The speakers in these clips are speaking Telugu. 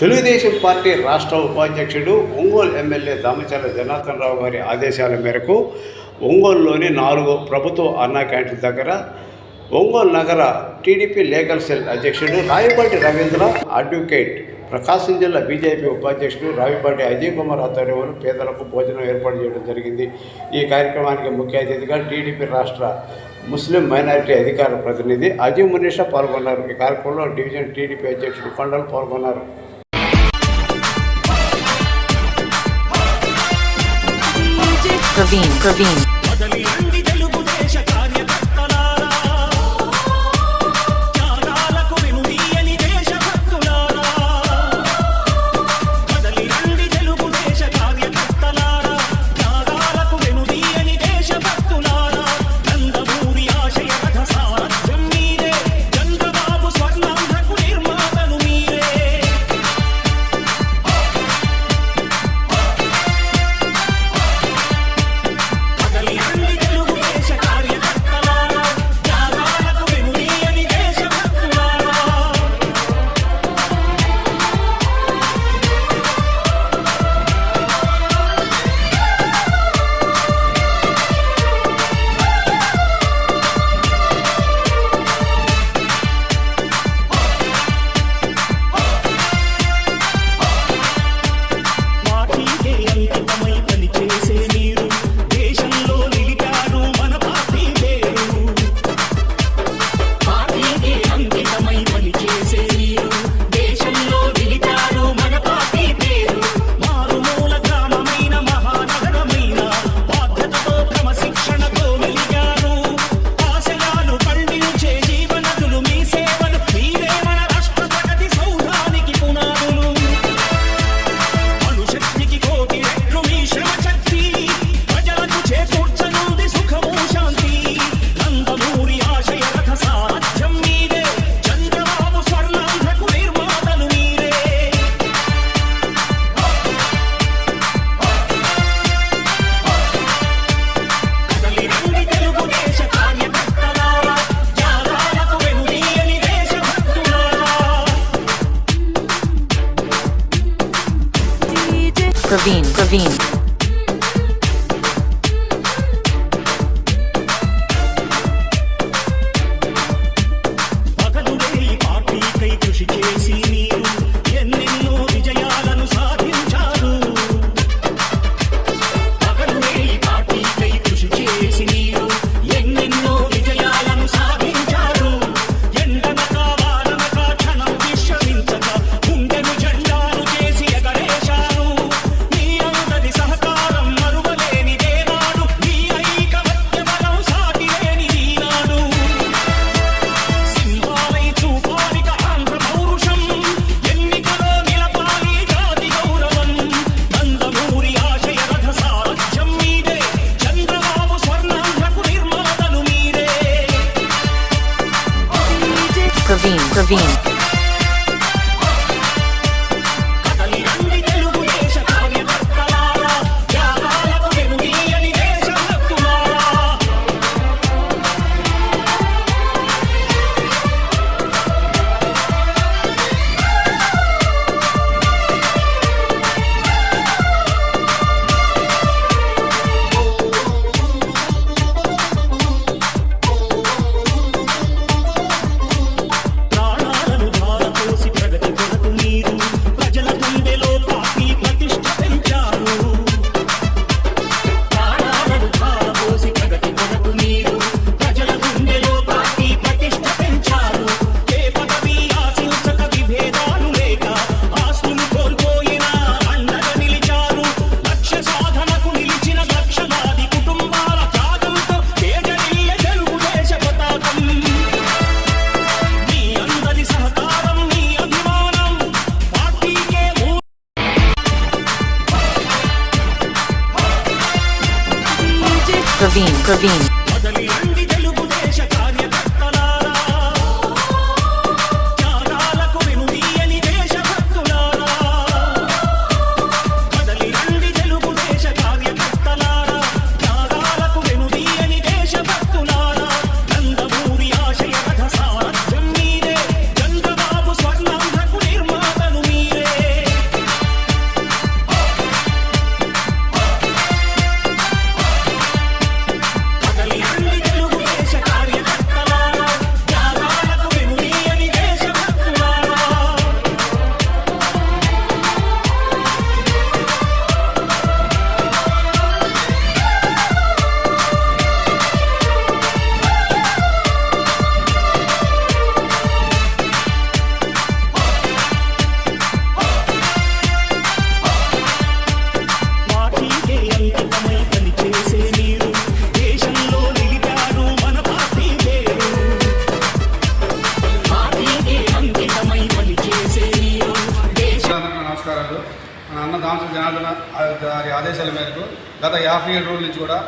తెలుగుదేశం పార్టీ రాష్ట్ర ఉపాధ్యక్షుడు ఒంగోలు ఎమ్మెల్యే దామచర్ల జనార్దన్ రావు గారి ఆదేశాల మేరకు ఒంగోలులోని 4 ప్రభుత్వ అన్నా క్యాంటీన్ దగ్గర ఒంగోలు నగర టీడీపీ లీగల్ సెల్ అధ్యక్షుడు రావిపాటి రవీంద్ర, అడ్వకేట్ ప్రకాశం జిల్లా బీజేపీ ఉపాధ్యక్షుడు రావిపాటి అజయ్ కుమార్ ఆధ్వర్యంలో పేదలకు భోజనం ఏర్పాటు చేయడం జరిగింది. ఈ కార్యక్రమానికి ముఖ్య అతిథిగా టీడీపీ రాష్ట్ర ముస్లిం మైనారిటీ అధికార ప్రతినిధి అజయ్ మునీషా పాల్గొన్నారు. ఈ కార్యక్రమంలో డివిజన్ టీడీపీ అధ్యక్షుడు కొండలు పాల్గొన్నారు. Praveen. Praveen. Praveen. Praveen. Chandrababu స్వర్ణాంధ్రకు నిర్మాతలు మీరే. గత 57 రోజుల నుంచి కూడా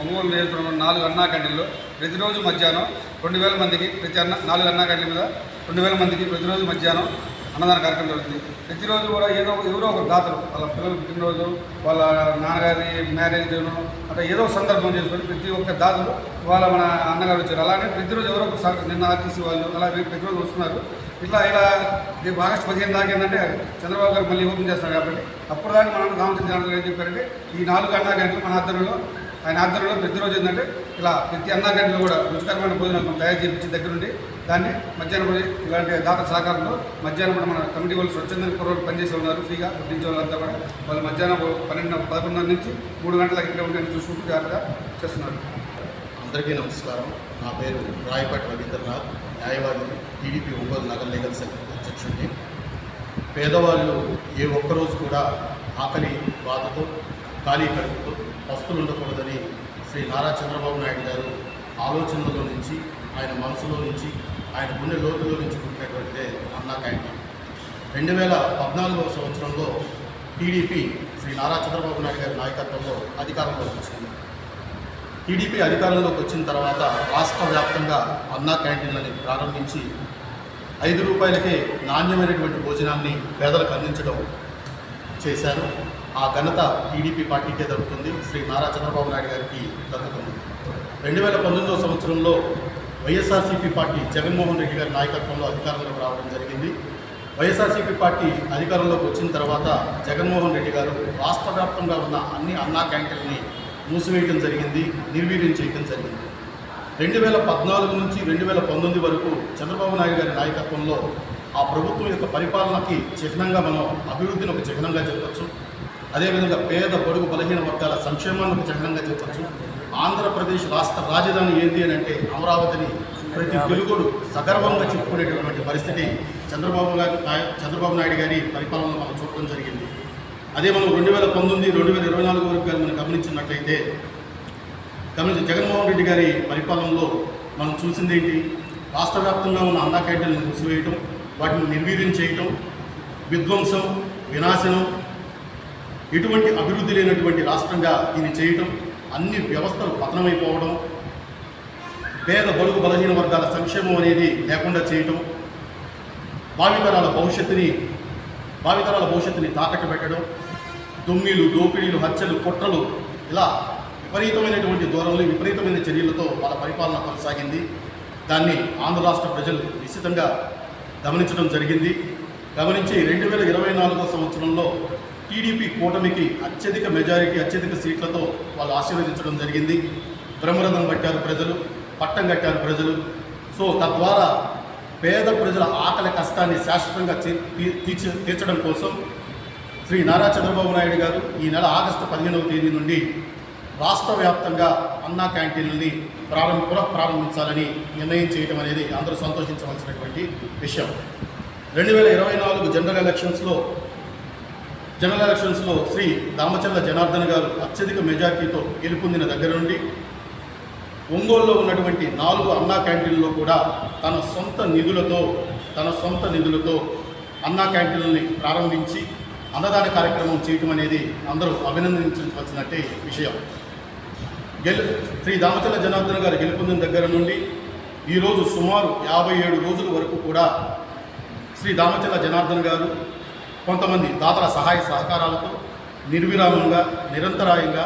ఒంగోలు నియోజకవర్గంలో 4 అన్నా క్యాంటీన్లు ప్రతిరోజు మధ్యాహ్నం 2000 మందికి ప్రతి 4 అన్నా క్యాంటీన్ల మీద 2000 మందికి ప్రతిరోజు మధ్యాహ్నం అన్నదాన కార్యక్రమం జరుగుతుంది. ప్రతిరోజు కూడా ఎవరో ఒక దాతలు వాళ్ళ పిల్లలు పుట్టినరోజు, వాళ్ళ నాన్నగారి మ్యారేజ్ డేను అంటే ఏదో సందర్భం చేసుకొని ప్రతి ఒక్క దాతలు వాళ్ళ మన అన్నగారు వచ్చారు. అలానే ప్రతిరోజు ఎవరో ఒక నిన్న ఆర్టీసీ వాళ్ళు అలా ప్రతిరోజు వస్తున్నారు. ఇలా ఆగస్టు 15 దాకా ఏంటంటే చంద్రబాబు గారు మళ్ళీ ఓపెన్ చేస్తున్నారు కాబట్టి అప్పుడు దాకా మనం రామచంద్ర జనార్దన్ ఏం చెప్పారంటే ఈ 4 అన్నా క్యాంటీన్లు మన ఆధ్వర్యంలో ఆయన ఆధ్వర్యంలో ప్రతిరోజు ఏంటంటే ఇలా ప్రతి అన్నా క్యాంటీన్లో కూడా రుచికరమైన భోజనాలు మనం తయారు చేయించి దగ్గరుండి దాన్ని మధ్యాహ్నం కూడా ఇలాంటి దాత సహకారంలో మధ్యాహ్నం కూడా మన కమిటీ వాళ్ళు స్వచ్ఛంద కుర్రోళ్ళు పనిచేసి ఉన్నారు. ఫ్రీగా వడ్డించే వాళ్ళంతా కూడా వాళ్ళు మధ్యాహ్నం 11:30 నుంచి 3 గంటలకు ఇక్కడ ఉండి చూసుకుంటూ జాగ్రత్తగా చేస్తున్నారు. అందరికీ నమస్కారం. నా పేరు రాయపాటి రవీంద్రనాథ్, న్యాయవాదిని, టీడీపీ ఒంగోలు నగర లీగల్ సెల్ అధ్యక్షుడిని. పేదవాళ్ళు ఏ ఒక్కరోజు కూడా ఆకలి బాధతో ఖాళీ కడుపుతో పస్తులు ఉండకూడదని శ్రీ నారా చంద్రబాబు నాయుడు గారు ఆలోచనలో నుంచి, ఆయన మనసులో నుంచి, ఆయన గుండె లోతులో నుంచి పుట్టినటువంటిదే అన్నా క్యాంటీన్. 2014వ సంవత్సరంలో టీడీపీ శ్రీ నారా చంద్రబాబు నాయుడు గారి నాయకత్వంలో అధికారంలోకి వచ్చింది. టీడీపీ అధికారంలోకి వచ్చిన తర్వాత రాష్ట్ర వ్యాప్తంగా అన్నా క్యాంటీన్లని ప్రారంభించి 5 రూపాయలకే నాణ్యమైనటువంటి భోజనాన్ని పేదలకు అందించడం చేశారు. ఆ ఘనత టీడీపీ పార్టీకే దక్కుతుంది, శ్రీ నారా చంద్రబాబు నాయుడు గారికి దక్కుతుంది. 2019వ సంవత్సరంలో వైఎస్ఆర్సీపీ పార్టీ జగన్మోహన్ రెడ్డి గారి నాయకత్వంలో అధికారంలోకి రావడం జరిగింది. వైఎస్ఆర్సీపీ పార్టీ అధికారంలోకి వచ్చిన తర్వాత జగన్మోహన్ రెడ్డి గారు రాష్ట్ర వ్యాప్తంగా ఉన్న అన్ని అన్నా క్యాంటీన్ని మూసివేయడం జరిగింది, నిర్వీర్యం చేయడం జరిగింది. 2014 నుంచి 2019 వరకు చంద్రబాబు నాయుడు గారి నాయకత్వంలో ఆ ప్రభుత్వం యొక్క పరిపాలనకి చిహ్నంగా మనం అభివృద్ధిని ఒక చిహ్నంగా చెప్పచ్చు. అదేవిధంగా పేద పొడుగు బలహీన వర్గాల సంక్షేమాన్ని ఒక చిహ్నంగా చెప్పచ్చు. ఆంధ్రప్రదేశ్ రాష్ట్ర రాజధాని ఏంటి అని అంటే అమరావతిని ప్రతి తెలుగుడు సగర్వంగా చెప్పుకునేటటువంటి పరిస్థితి చంద్రబాబు నాయుడు గారి పరిపాలనలో మనం చూడటం జరిగింది. అదే మనం 2019, 2024 వరకు మనం గమనించినట్లయితే జగన్మోహన్ రెడ్డి గారి పరిపాలనలో మనం చూసింది ఏంటి? రాష్ట్ర వ్యాప్తంగా ఉన్న అన్నా క్యాంటీన్లను మూసివేయటం, వాటిని నిర్వీర్యం చేయటం, విధ్వంసం, వినాశనం, ఎటువంటి అభివృద్ధి లేనటువంటి రాష్ట్రంగా దీన్ని చేయటం, అన్ని వ్యవస్థలు పతనమైపోవడం, పేద బడుగు బలహీన వర్గాల సంక్షేమం అనేది లేకుండా చేయటం, భావితరాల భవిష్యత్తుని తాకట్టు పెట్టడం, దొంగలు, దోపిడీలు, హత్యలు, కుట్రలు, ఇలా విపరీతమైనటువంటి ధోరణులు, విపరీతమైన చర్యలతో వాళ్ళ పరిపాలన కొనసాగింది. దాన్ని ఆంధ్ర రాష్ట్ర ప్రజలు నిశ్చితంగా గమనించడం జరిగింది. గమనించి 2024వ సంవత్సరంలో టీడీపీ కూటమికి అత్యధిక మెజారిటీ, అత్యధిక సీట్లతో వాళ్ళు ఆశీర్వదించడం జరిగింది. బ్రహ్మరథం పట్టారు ప్రజలు, పట్టం కట్టారు ప్రజలు. సో తద్వారా పేద ప్రజల ఆకలి కష్టాన్ని శాశ్వతంగా తీర్చడం కోసం శ్రీ నారా చంద్రబాబు నాయుడు గారు ఈ నెల ఆగస్టు 15వ తేదీ నుండి రాష్ట్ర వ్యాప్తంగా అన్నా క్యాంటీన్లని పునఃప్రారంభించాలని నిర్ణయం చేయడం అనేది అందరూ సంతోషించవలసినటువంటి విషయం. 2024 జనరల్ ఎలక్షన్స్లో శ్రీ దామచర్ల జనార్దన్ గారు అత్యధిక మెజార్టీతో గెలుపొందిన దగ్గర నుండి ఒంగోలులో ఉన్నటువంటి 4 అన్నా క్యాంటీన్లలో కూడా తన సొంత నిధులతో అన్నా క్యాంటీన్లని ప్రారంభించి అన్నదాన కార్యక్రమం చేయటం అనేది అందరూ అభినందించవలసినట్టే విషయం. శ్రీ దామచర్ల జనార్దన్ గారు గెలుపొందిన దగ్గర నుండి ఈరోజు సుమారు 57 రోజుల వరకు కూడా శ్రీ దామచర్ల జనార్దన్ గారు కొంతమంది దాతల సహాయ సహకారాలతో నిర్విరామంగా, నిరంతరాయంగా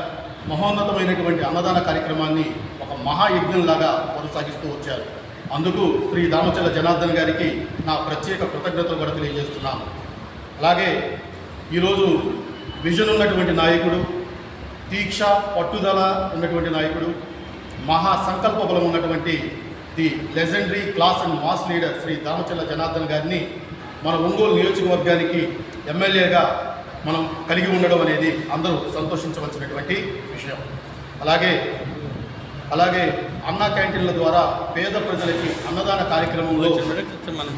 మహోన్నతమైనటువంటి అన్నదాన కార్యక్రమాన్ని ఒక మహాయజ్ఞంలాగా కొనసాగిస్తూ వచ్చారు. అందుకు శ్రీ దామచర్ల జనార్దన్ గారికి నా ప్రత్యేక కృతజ్ఞతలు కూడా తెలియజేస్తున్నాను. అలాగే ఈరోజు విజన్ ఉన్నటువంటి నాయకుడు, దీక్ష పట్టుదల ఉన్నటువంటి నాయకుడు, మహా సంకల్ప బలం ఉన్నటువంటి the legendary class and mass leader Shri Damacharla Janardhan గారిని మన ఒంగోలు నియోజకవర్గానికి ఎమ్మెల్యేగా మనం కలిగి ఉండడం అనేది అందరూ సంతోషించవలసినటువంటి విషయం. అలాగే అన్నా క్యాంటీన్ల ద్వారా పేద ప్రజలకి అన్నదాన కార్యక్రమంలో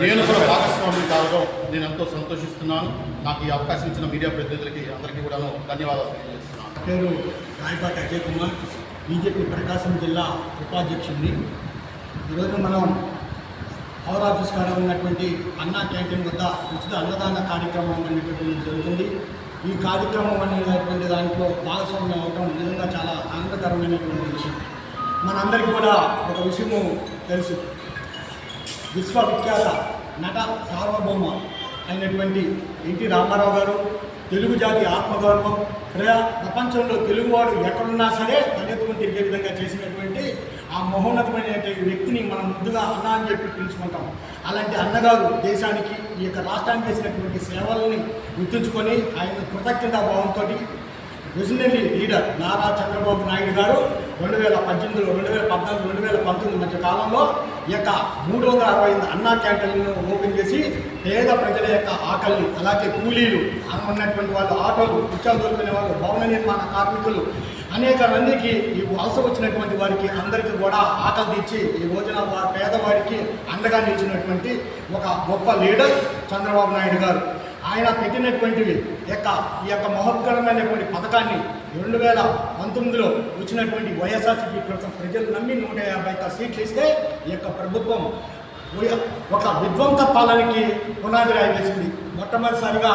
నేను కూడా భాగస్వామ్యం కావడం నేను ఎంతో సంతోషిస్తున్నాను. నాకు ఈ అవకాశం ఇచ్చిన మీడియా ప్రతినిధులకి అందరికీ కూడా ధన్యవాదాలు తెలియజేస్తున్నాను. పేరు రాయపాటి అజయ్ కుమార్, బీజేపీ ప్రకాశం జిల్లా ఉపాధ్యక్షుడిని. ఈరోజు మనం పవర్ ఆఫీస్ కాడ ఉన్నటువంటి అన్నా క్యాంటీన్ వద్ద ఉచిత అన్నదాన కార్యక్రమం అనేటువంటిది జరుగుతుంది. ఈ కార్యక్రమం అనేటువంటి దాంట్లో భాగస్వామ్యం అవటం నిజంగా చాలా ఆనందకరమైనటువంటి విషయం. మనందరికీ కూడా ఒక విషయము తెలుసు. విశ్వవిఖ్యాత నట సార్వభౌమ అయినటువంటి ఎన్టీ రామారావు గారు తెలుగు జాతి ఆత్మగౌరవం, ప్రపంచంలో తెలుగువాడు ఎక్కడున్నా సరే తలెత్తుకుని తిరిగే విధంగా చేసినటువంటి ఆ మహోన్నతమైన వ్యక్తిని మనం ముందుగా అన్న అని చెప్పి పిలుచుకుంటాం. అలాంటి అన్నగారు దేశానికి ఈ యొక్క రాష్ట్రానికి చేసినటువంటి సేవల్ని గుర్తుంచుకొని ఆయన కృతజ్ఞతా భావంతో విజనరీ లీడర్ నారా చంద్రబాబు నాయుడు గారు 2018, 2014, 2019 మధ్య కాలంలో ఈ యొక్క 365 అన్నా క్యాంటీన్లను ఓపెన్ చేసి పేద ప్రజల యొక్క ఆకలిని, అలాగే కూలీలు ఉన్నటువంటి వాళ్ళు, ఆటోలు, రిక్షాలు దొరుకునే వాళ్ళు, భవన నిర్మాణ కార్మికులు, అనేక మందికి ఈ వలస వచ్చినటువంటి వారికి అందరికీ కూడా ఆకలి తీర్చి ఈ రోజున పేదవాడికి అండగా నిలిచినటువంటి ఒక గొప్ప లీడర్ చంద్రబాబు నాయుడు గారు. ఆయన పెట్టినటువంటివి ఈ యొక్క మహోత్కరమైనటువంటి పథకాన్ని 2019లో వచ్చినటువంటి వైఎస్ఆర్సీపీ ప్రభుత్వం ప్రజలు నమ్మి 151 సీట్లు ఇస్తే ఈ యొక్క ప్రభుత్వం ఒక విధ్వంస పాలనకి పునాది రాయి వేసింది. మొట్టమొదటిసారిగా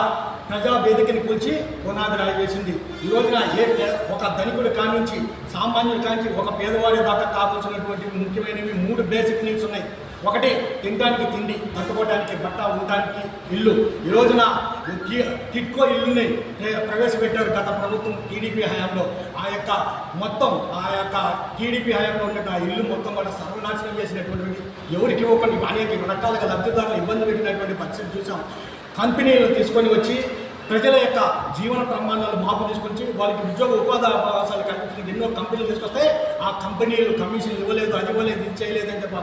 ప్రజా వేదికని కూల్చి పునాది రాయి వేసింది. ఈ రోజున ఒక ధనికుడి కానించి సామాన్యుడి కానించి ఒక పేదవాడి దాకా కావాల్సినటువంటి ముఖ్యమైనవి 3 బేసిక్ నీడ్స్ ఉన్నాయి. ఒకటి, తినడానికి తిండి, కట్టుకోవడానికి బట్ట, ఉండడానికి ఇల్లు. ఈ రోజున టిట్కో ఇల్లుని ప్రవేశపెట్టారు గత ప్రభుత్వం టీడీపీ హయాంలో. ఆ యొక్క టీడీపీ హయాంలో ఉన్న ఆ ఇల్లు మొత్తం కూడా సర్వనాశనం చేసినటువంటి, ఎవరికి ఇవ్వకుండా అనేక రకాలుగా లబ్ధిదారులు ఇబ్బంది పెట్టినటువంటి పరిస్థితి చూసాం. కంపెనీలు తీసుకొని వచ్చి ప్రజల యొక్క జీవన ప్రమాణాలు మార్పు తీసుకొచ్చి వాళ్ళకి ఉద్యోగ ఉపాధి అవకాశాలు కల్పించడానికి ఎన్నో కంపెనీలు తీసుకొస్తే ఆ కంపెనీలు కమిషన్లు ఇవ్వలేదు, అది ఇవ్వలేదు, ఇది చేయలేదు అని చెప్పి ఆ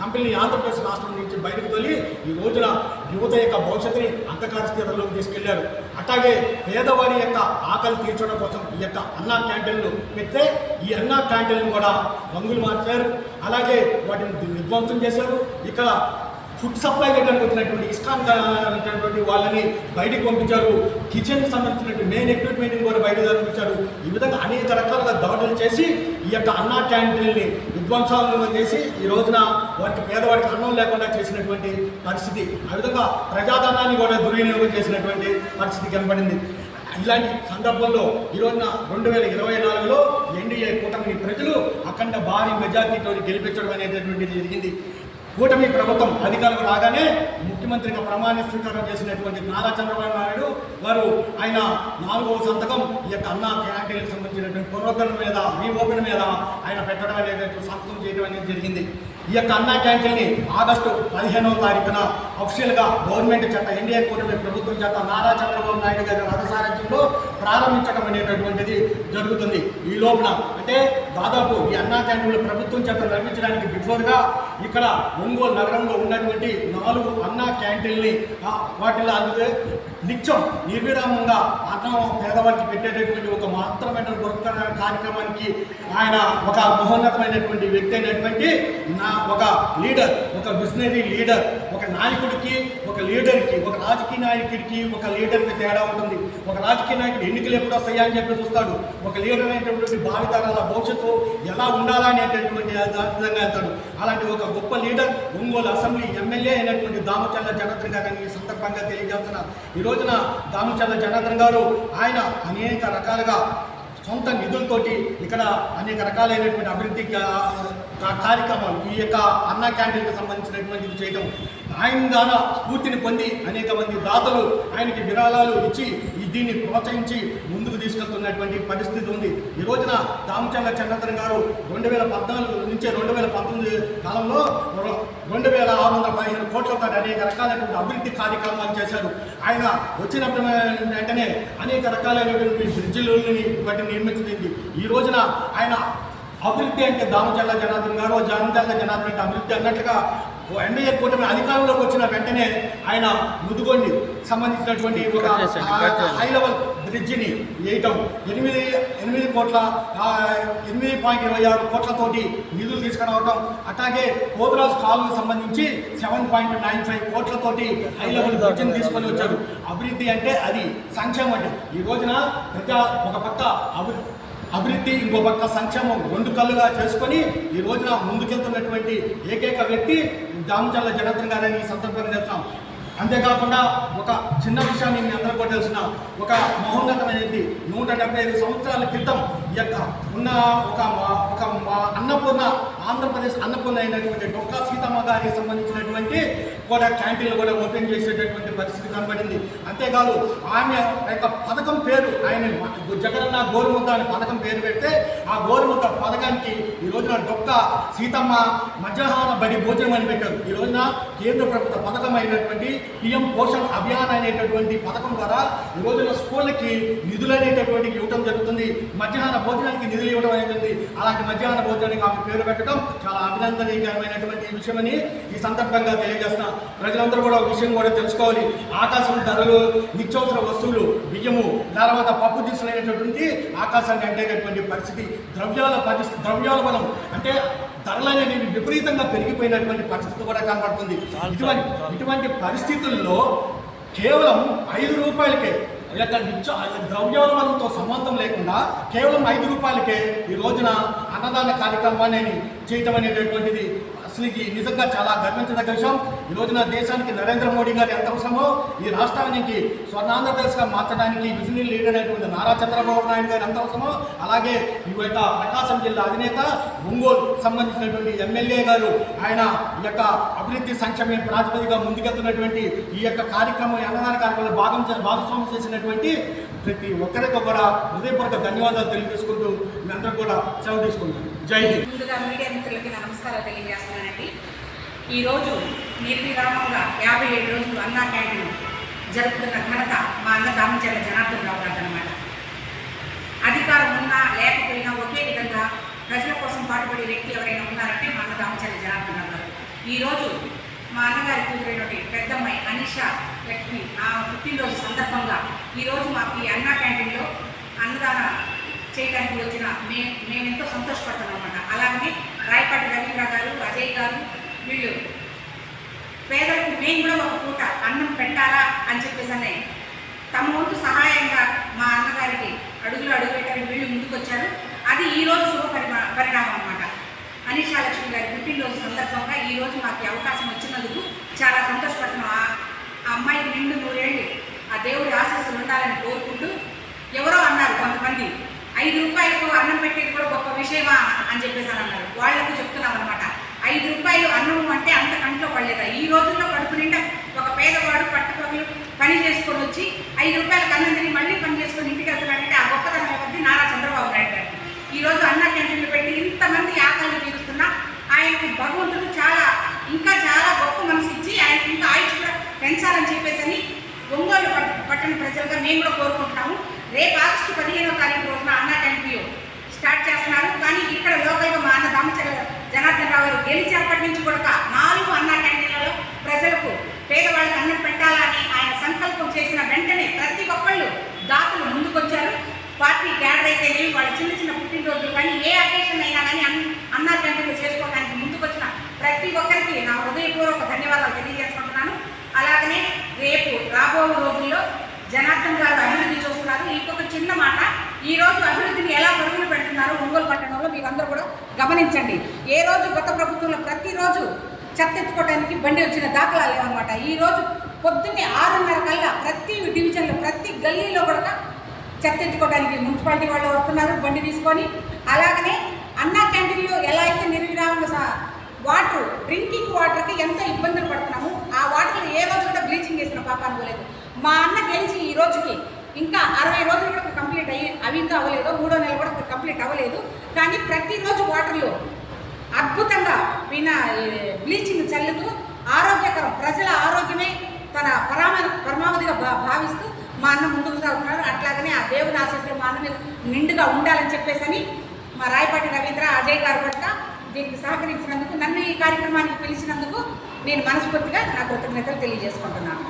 కంపెనీని ఆంధ్రప్రదేశ్ రాష్ట్రం నుంచి బయటకు తొలి ఈ రోజున యువత యొక్క భవిష్యత్తుని అంధకార స్థితిలోకి తీసుకెళ్లారు. అట్లాగే పేదవాడి యొక్క ఆకలి తీర్చడం కోసం ఈ యొక్క అన్నా క్యాంటీన్లు పెడితే ఈ అన్నా క్యాంటీన్లు కూడా రంగులు మార్చారు, అలాగే వాటిని విధ్వంసం చేశారు. ఇక్కడ ఫుడ్ సప్లై చేయడానికి వచ్చినటువంటి ఇస్కాన్ అనేటువంటి వాళ్ళని బయటకు పంపించారు. కిచెన్కి సంబంధించినటువంటి మెయిన్ ఎక్విప్మెంట్ని కూడా బయటకు పంపించారు. ఈ విధంగా అనేక రకాలుగా దాడులు చేసి ఈ యొక్క అన్నా క్యాంటీన్ని విధ్వంసాలను చేసి ఈ రోజున వారికి పేదవాడికి అన్నం లేకుండా చేసినటువంటి పరిస్థితి, ఆ విధంగా ప్రజాధనాన్ని కూడా దుర్వినియోగం చేసినటువంటి పరిస్థితి కనబడింది. ఇలాంటి సందర్భంలో ఈ రోజున 2024లో ఎన్డీఏ కూటమిని ప్రజలు అఖండ భారీ మెజార్టీతో గెలిపించడం అనేటటువంటిది జరిగింది. కూటమి ప్రభుత్వం అధికారంలో రాగానే ముఖ్యమంత్రిగా ప్రమాణ స్వీకారం చేసినటువంటి నారా చంద్రబాబు నాయుడు వారు ఆయన 4వ సంతకం ఈ యొక్క అన్నా క్యాంటీన్కి సంబంధించినటువంటి పునరుద్ధరణ మీద, రీఓపెన్ మీద ఆయన పెట్టడం అనేది సంతకం చేయడం అనేది జరిగింది. ఈ యొక్క అన్నా క్యాంటీన్ని ఆగస్టు 15వ తారీఖున అఫీషియల్గా గవర్నమెంట్ చేత, ఎన్డీఏ కూటమి ప్రభుత్వం చేత నారా చంద్రబాబు నాయుడు గారి రథసారథ్యంలో ప్రారంభించడం అనేటటువంటిది జరుగుతుంది. ఈ లోపల అంటే దాదాపు ఈ అన్నా క్యాంటీన్లు ప్రభుత్వం చేత నిర్మించడానికి బిఫోర్గా ఇక్కడ ఒంగోలు నగరంలో ఉన్నటువంటి 4 అన్నా క్యాంటీన్ని వాటిలో అందుకే నిత్యం నిర్విరామంగా అన్నం పేదవారికి పెట్టేటటువంటి ఒక మాత్రమైన కార్యక్రమానికి ఆయన ఒక మహోన్నతమైనటువంటి వ్యక్తి అయినటువంటి ఒక లీడర్, ఒక విజనరీ లీడర్, ఒక నాయకుడికి, ఒక లీడర్కి, ఒక రాజకీయ నాయకుడికి, ఒక లీడర్కి తేడా ఉంటుంది. ఒక రాజకీయ నాయకుడు ఎన్నికలు ఎప్పుడు వస్తాయా అని చెప్పి చూస్తాడు. ఒక లీడర్ అనేటటువంటి భావితరాల భవిష్యత్తు ఎలా ఉండాలా అనేటటువంటి విధంగా వెళ్తాడు. అలాంటి ఒక గొప్ప లీడర్ ఒంగోలు అసెంబ్లీ ఎమ్మెల్యే అయినటువంటి దామచర్ల జనార్దన్ గారిని ఈ సందర్భంగా తెలియజేస్తున్నారు. ఈ రోజున దామచర్ల జనార్దన్ గారు ఆయన అనేక రకాలుగా సొంత నిధులతోటి ఇక్కడ అనేక రకాలైనటువంటి అభివృద్ధి కార్యక్రమాలు ఈ యొక్క అన్నా క్యాంటీన్కి సంబంధించినటువంటిది చేయడం, ఆయన ద్వారా స్ఫూర్తిని పొంది అనేక మంది దాతలు ఆయనకి విరాళాలు ఇచ్చి దీన్ని ప్రోత్సహించి ముందుకు తీసుకెళ్తున్నటువంటి పరిస్థితి ఉంది. ఈ రోజున దామచర్ల జనార్దన్ గారు 2014 నుంచి 2019 కాలంలో 2615 కోట్లతో అనేక రకాలైనటువంటి అభివృద్ధి కార్యక్రమాలు చేశారు. ఆయన వచ్చినప్పుడు వెంటనే అనేక రకాలైనటువంటి బ్రిడ్జిలని వాటిని నిర్మించింది. ఈ రోజున ఆయన అభివృద్ధి అంటే దామచర్ల జనార్దన్ గారు, జనార్దన్ జనార్దన్ అంటే అభివృద్ధి అన్నట్లుగా ఎన్డీఏ కూటమి అధికారంలోకి వచ్చిన వెంటనే ఆయన ముదుగొండి సంబంధించినటువంటి ఒక హై లెవెల్ బ్రిడ్జిని వేయటం, 8.26 కోట్లతోటి నిధులు తీసుకురావటం, అట్లాగే పోతురాజు కాలువకు సంబంధించి 7.95 కోట్లతోటి హై లెవెల్ బ్రిడ్జిని తీసుకొని వచ్చారు. అభివృద్ధి అంటే అది సంక్షేమం. అంటే ఈ రోజున ఒక పక్క అభివృద్ధి, ఇంకో పక్క సంక్షేమం 2 కళ్ళుగా చేసుకొని ఈ రోజున ముందుకెళ్తున్నటువంటి ఏకైక వ్యక్తి దామచర్ల జనార్దన్ గారని ఈ సందర్భంగా చెప్తాం. అంతేకాకుండా ఒక చిన్న విషయాన్ని మీ అందరూ కూడా తెలిసిన ఒక మహోన్నతమైనది 175 సంవత్సరాల క్రితం ఈ యొక్క ఉన్న ఒక అన్నపూర్ణ ఆంధ్రప్రదేశ్ అన్నపూర్ణ అయినటువంటి డొక్కా సీతమ్మ గారికి సంబంధించినటువంటి కూడా క్యాంటీన్లు కూడా ఓపెన్ చేసేటటువంటి పరిస్థితి కనబడింది. అంతేకాదు ఆమె యొక్క పథకం పేరు ఆయన జగనన్న గోరుముద్ద అనే పథకం పేరు పెడితే ఆ గోరుముద్ద పథకానికి ఈ రోజున డొక్కా సీతమ్మ మధ్యాహ్న బడి భోజనం అని పెట్టారు. ఈ రోజున కేంద్ర ప్రభుత్వ పథకం అయినటువంటి పిఎం పోషణ్ అభియాన్ అనేటటువంటి పథకం ద్వారా ఈ రోజున స్కూళ్ళకి నిధులు అనేటటువంటి ఇవ్వడం జరుగుతుంది. మధ్యాహ్న భోజనానికి నిధులు ఇవ్వడం అనేది అలాంటి మధ్యాహ్న భోజనానికి ఆమె పేరు పెట్టడం చాలా అభినందనీయకరమైనటువంటి విషయమని ఈ సందర్భంగా తెలియజేస్తున్నా. ప్రజలందరూ కూడా ఒక విషయం కూడా తెలుసుకోవాలి. ఆకాశం ధరలు, నిత్యావసర వస్తువులు, బియ్యము, తర్వాత పప్పు దినుసులైనటువంటి ఆకాశాన్ని అంటేటటువంటి పరిస్థితి, ద్రవ్యాల బలం అంటే ధరలు అనేవి విపరీతంగా పెరిగిపోయినటువంటి పరిస్థితి కూడా కనబడుతుంది. ఇటువంటి పరిస్థితుల్లో కేవలం 5 రూపాయలకే యొక్క ద్రవ్యోల్బణంతో సంబంధం లేకుండా కేవలం 5 రూపాయలకే ఈ రోజున అన్నదాన కార్యక్రమాన్ని చేయటం అనేటటువంటిది అసలు నిజంగా చాలా గర్వించదగ్గ విషయం. ఈ రోజున దేశానికి నరేంద్ర మోడీ గారు ఎంత అవసరమో ఈ రాష్ట్రానికి స్వర్ణాంధ్రప్రదేశ్గా మార్చడానికి విజనరీ లీడర్ అయినటువంటి నారా చంద్రబాబు నాయుడు గారు ఎంత అవసరమో అలాగే ఈ యొక్క ప్రకాశం జిల్లా అధినేత ఒంగోలు సంబంధించినటువంటి ఎమ్మెల్యే గారు ఆయన ఈ యొక్క అభివృద్ధి సంక్షేమ ప్రాతిపదికగా ముందుకెళ్తున్నటువంటి ఈ యొక్క కార్యక్రమం అన్నదాన కార్యక్రమంలో భాగస్వామ్యం చేసినటువంటి ప్రతి ఒక్కరికి కూడా హృదయపూర్వక ధన్యవాదాలు తెలియజేసుకుంటూ మీ అందరూ కూడా సెలవు తీసుకుంటాను. జై హింద్. ముందుగా మీడియా మిత్రులకి నమస్కారాలు తెలియజేస్తున్నానండి. ఈరోజు నిర్విరామంగా 57 రోజులు అన్నా క్యాంటీన్ జరుపుతున్న ఘనత మా అన్న దామచర్ల జనార్దన్ రావు గారు అన్నమాట. అధికారం ఉన్నా లేకపోయినా ఒకే విధంగా ప్రజల కోసం పాటుపడే వ్యక్తి ఎవరైనా ఉన్నారంటే మా అన్న దామచర్ల జనార్దన్ రావు గారు. ఈరోజు మా అన్నగారి కూతురైనటువంటి పెద్దమ్మాయి అనిషా లక్ష్మి ఆ పుట్టినరోజు సందర్భంగా ఈరోజు మాకు ఈ అన్నా క్యాంటీన్లో అన్నదాన చేయడానికి వచ్చిన మేమెంతో సంతోషపడతాం అన్నమాట. అలాగనే రాయపాటి రవీంద్ర గారు, అజయ్ గారు వీళ్ళు పేదలకు మేము కూడా ఒక పూట అన్నం పెట్టాలా అని చెప్పేసి తమ వంతు సహాయంగా మా అన్నగారికి అడుగులు వేయడానికి వీళ్ళు ముందుకొచ్చారు. అది ఈరోజు శుభ పరిణామం అన్నమాట. అనిషా లక్ష్మి గారి పుట్టినరోజు సందర్భంగా ఈరోజు మాకు అవకాశం వచ్చినందుకు చాలా సంతోషపడుతున్నాం. ఆ అమ్మాయికి నిండు 100 ఏళ్ళు ఆ దేవుడి ఆశీస్సులు ఉండాలని కోరుకుంటూ ఎవరో అన్నారు కొంతమంది 5 రూపాయలకు అన్నం పెట్టేది కూడా గొప్ప విషయమా అని చెప్పేసి అన్నారు. వాళ్లకు చెప్తున్నాం అనమాట. 5 రూపాయలు అన్నం అంటే అంత కంట్లో పడలేదా? ఈ రోజుల్లో కడుపు నిండా ఒక పేదవాడు పట్టుపగలు పని చేసుకొని వచ్చి 5 రూపాయలకు అన్నం తిని మళ్ళీ పని చేసుకొని ఇంటికి వెళ్తున్నాడంటే ఆ గొప్పతనం ఎవరిది? నారా చంద్రబాబు నాయుడు గారికి. ఈరోజు అన్నా క్యాంటీన్లు పెట్టి ఇంతమంది ఆకలిని తీరుస్తున్నా ఆయనకు భగవంతుడు ఇంకా చాలా గొప్ప మనసు ఇచ్చి ఆయనకు ఇంకా ఆయుష్ కూడా పెంచాలని చెప్పేసి ఒంగోలు పట్టణ ప్రజలుగా మేము కూడా కోరుకుంటున్నాము. రేపు ఆగస్టు 15వ తారీఖు రోజున అన్నా క్యాంటీన్ స్టార్ట్ చేస్తున్నారు. కానీ ఇక్కడ లోకల్గా మా అన్న దామచర్ల జనార్దన్ రావు గారు గెలిచినప్పటి నుంచి కూడా 4 అన్నా క్యాంటీన్లలో ప్రజలకు పేదవాళ్ళకి అన్నం పెట్టాలని ఆయన సంకల్పం చేసిన వెంటనే ప్రతి ఒక్కళ్ళు దాతలు ముందుకొచ్చారు. పార్టీ క్యాడర్ అయితేనేవి వాళ్ళ చిన్న పుట్టినరోజులు కానీ ఏ అకేషన్ అయినా కానీ అన్నా క్యాంటీన్లు చేసుకోవడానికి ముందుకొచ్చిన ప్రతి ఒక్కరికి నా హృదయపూర్వక ధన్యవాదాలు తెలియజేసుకుంటున్నాను. అలాగనే రేపు రాబో రోజుల్లో జనార్దన్ గారు అభివృద్ధి చూస్తున్నారు. ఇంకొక చిన్న మాట, ఈరోజు అభివృద్ధిని ఎలా పరుగులు పెడుతున్నారు ఒంగోలు పట్టణంలో మీకు అందరూ కూడా గమనించండి. ఏ రోజు గత ప్రభుత్వంలో ప్రతిరోజు చెత్త ఎత్తుకోవడానికి బండి వచ్చిన దాఖలాలు లేవన్నమాట. ఈరోజు పొద్దున్నే 6:30 కల్లా ప్రతి డివిజన్లో ప్రతి గల్లీలో కూడా చెత్త ఎత్తుకోవడానికి మున్సిపాలిటీ వాళ్ళు వస్తున్నారు బండి తీసుకొని. అలాగనే అన్నా క్యాంటీన్లో ఎలా అయితే నిర్విరామంగా డ్రింకింగ్ వాటర్కి ఎంత ఇబ్బందులు పడుతున్నాము, ఆ వాటర్లో ఏ రోజు కూడా బ్లీచింగ్ వేసిన పాప అనుకోలేదు. మా అన్న గెలిచి ఈ రోజుకి ఇంకా 60 రోజులు కూడా కంప్లీట్ అవి ఇంకా అవ్వలేదు, 3వ నెల కూడా కంప్లీట్ అవ్వలేదు. కానీ ప్రతిరోజు వాటర్లో అద్భుతంగా బ్లీచింగ్ చల్లుతూ ఆరోగ్యకరం ప్రజల ఆరోగ్యమే తన పరమావధిగా భావిస్తూ మా అన్న ముందుకు సాగుతున్నారు. అట్లాగనే ఆ దేవుని ఆశీస్సులు మా అన్న మీద నిండుగా ఉండాలని చెప్పేసి మా రాయపాటి రవీంద్ర, అజయ్ గారు కూడా దీనికి సహకరించినందుకు, నన్ను ఈ కార్యక్రమానికి పిలిచినందుకు నేను మనస్ఫూర్తిగా నా కృతజ్ఞతలు తెలియజేసుకుంటున్నాను.